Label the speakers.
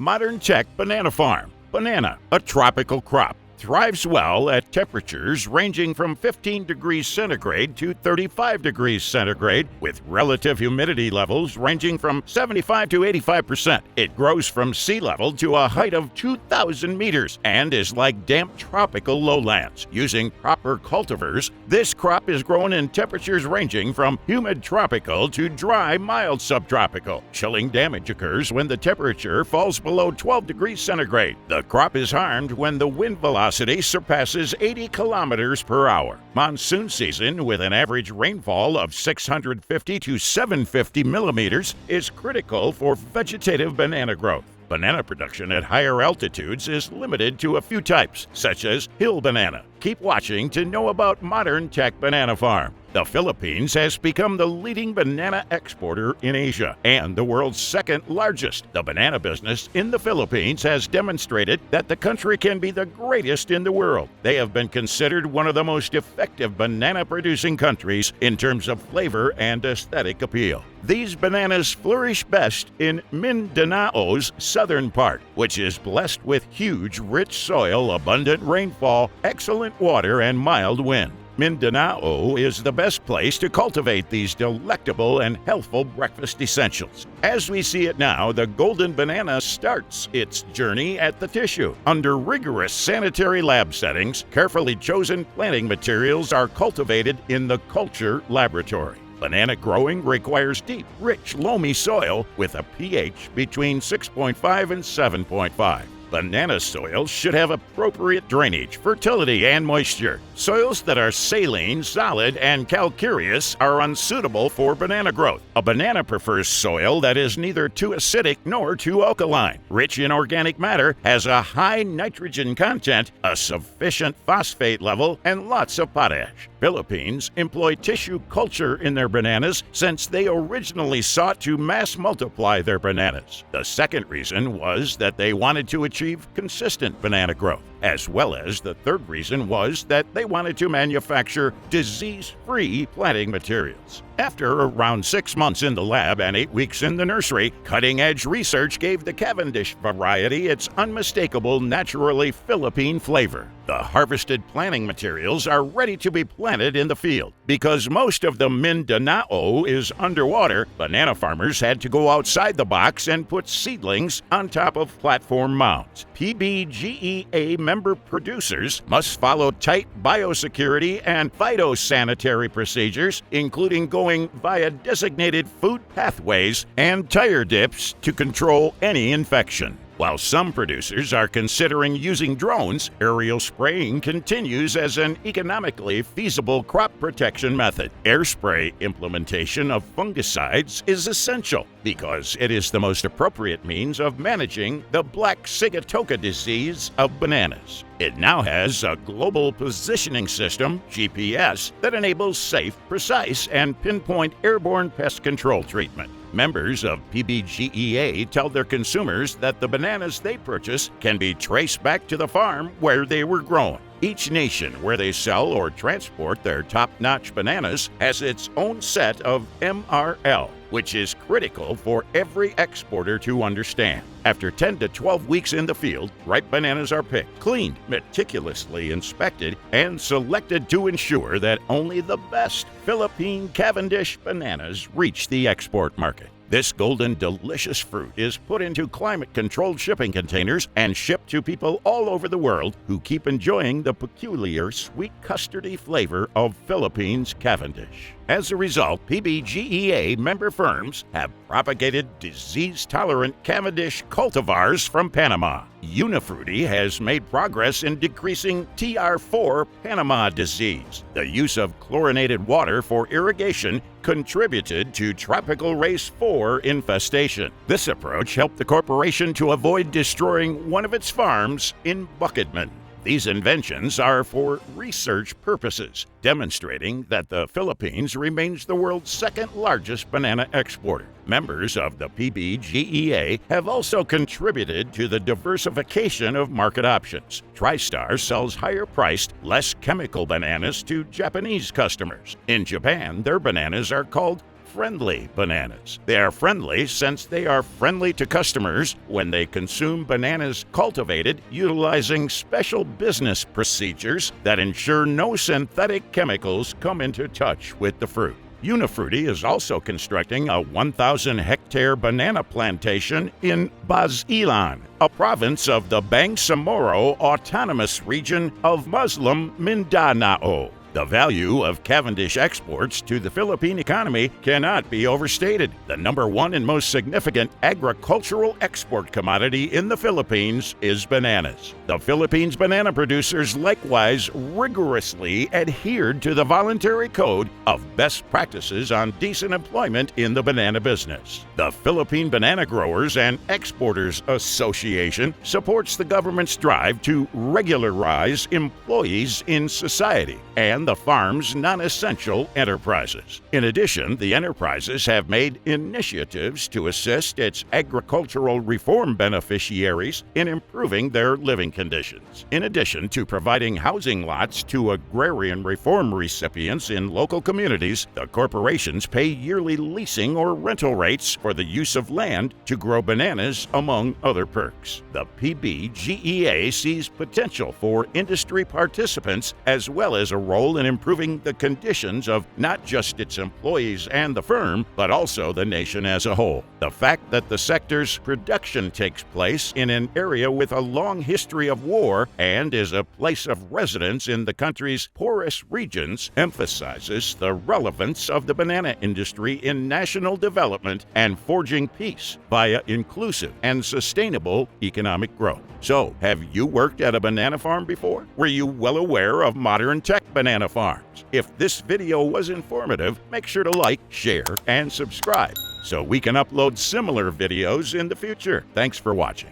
Speaker 1: Modern Tech Banana Farm. Banana, a tropical crop, thrives well at temperatures ranging from 15 degrees centigrade to 35 degrees centigrade, with relative humidity levels ranging from 75 to 85%. It grows from sea level to a height of 2,000 meters and is like damp tropical lowlands. Using proper cultivars, this crop is grown in temperatures ranging from humid tropical to dry mild subtropical. Chilling damage occurs when the temperature falls below 12 degrees centigrade. The crop is harmed when the wind velocity surpasses 80 kilometers per hour. Monsoon season, with an average rainfall of 650 to 750 millimeters, is critical for vegetative banana growth. Banana production at higher altitudes is limited to a few types, such as hill banana. Keep watching to know about Modern Tech Banana Farm. The Philippines has become the leading banana exporter in Asia and the world's second largest. The banana business in the Philippines has demonstrated that the country can be the greatest in the world. They have been considered one of the most effective banana-producing countries in terms of flavor and aesthetic appeal. These bananas flourish best in Mindanao's southern part, which is blessed with huge, rich soil, abundant rainfall, excellent water, and mild wind. Mindanao is the best place to cultivate these delectable and healthful breakfast essentials. As we see it now, the golden banana starts its journey at the tissue. Under rigorous sanitary lab settings, carefully chosen planting materials are cultivated in the culture laboratory. Banana growing requires deep, rich, loamy soil with a pH between 6.5 and 7.5. Banana soils should have appropriate drainage, fertility, and moisture. Soils that are saline, solid, and calcareous are unsuitable for banana growth. A banana prefers soil that is neither too acidic nor too alkaline, rich in organic matter, has a high nitrogen content, a sufficient phosphate level, and lots of potash. Philippines employ tissue culture in their bananas since they originally sought to mass multiply their bananas. The second reason was that they wanted to achieve consistent banana growth, as well as the third reason was that they wanted to manufacture disease-free planting materials. After around 6 months in the lab and 8 weeks in the nursery, cutting-edge research gave the Cavendish variety its unmistakable, naturally Philippine flavor. The harvested planting materials are ready to be planted in the field. Because most of the Mindanao is underwater, banana farmers had to go outside the box and put seedlings on top of platform mounds. PBGEA member producers must follow tight biosecurity and phytosanitary procedures, including going via designated food pathways and tire dips to control any infection. While some producers are considering using drones, aerial spraying continues as an economically feasible crop protection method. Air spray implementation of fungicides is essential because it is the most appropriate means of managing the black sigatoka disease of bananas. It now has a global positioning system, GPS, that enables safe, precise, and pinpoint airborne pest control treatment. Members of PBGEA tell their consumers that the bananas they purchase can be traced back to the farm where they were grown. Each nation where they sell or transport their top-notch bananas has its own set of MRL, which is critical for every exporter to understand. After 10 to 12 weeks in the field, ripe bananas are picked, cleaned, meticulously inspected, and selected to ensure that only the best Philippine Cavendish bananas reach the export market. This golden, delicious fruit is put into climate-controlled shipping containers and shipped to people all over the world who keep enjoying the peculiar sweet custardy flavor of Philippines Cavendish. As a result, PBGEA member firms have propagated disease-tolerant Cavendish cultivars from Panama. Unifruti has made progress in decreasing TR4 Panama disease. The use of chlorinated water for irrigation contributed to tropical race 4 infestation. This approach helped the corporation to avoid destroying one of its farms in Bukidnon. These inventions are for research purposes, demonstrating that the Philippines remains the world's second largest banana exporter. Members of the PBGEA have also contributed to the diversification of market options. TriStar sells higher-priced, less chemical bananas to Japanese customers. In Japan, their bananas are called friendly bananas. They are friendly since they are friendly to customers when they consume bananas cultivated utilizing special business procedures that ensure no synthetic chemicals come into touch with the fruit. Unifruti is also constructing a 1,000-hectare banana plantation in Basilan, a province of the Bangsamoro Autonomous Region of Muslim Mindanao. The value of Cavendish exports to the Philippine economy cannot be overstated. The #1 and most significant agricultural export commodity in the Philippines is bananas. The Philippines banana producers likewise rigorously adhered to the voluntary code of best practices on decent employment in the banana business. The Philippine Banana Growers and Exporters Association supports the government's drive to regularize employees in society and the farm's non-essential enterprises. In addition, the enterprises have made initiatives to assist its agricultural reform beneficiaries in improving their living conditions. In addition to providing housing lots to agrarian reform recipients in local communities, the corporations pay yearly leasing or rental rates for the use of land to grow bananas, among other perks. The PBGEA sees potential for industry participants as well as a role in improving the conditions of not just its employees and the firm, but also the nation as a whole. The fact that the sector's production takes place in an area with a long history of war and is a place of residence in the country's poorest regions emphasizes the relevance of the banana industry in national development and forging peace via inclusive and sustainable economic growth. So, have you worked at a banana farm before? Were you well aware of modern tech banana farms? If this video was informative, make sure to like, share, and subscribe so we can upload similar videos in the future. Thanks for watching.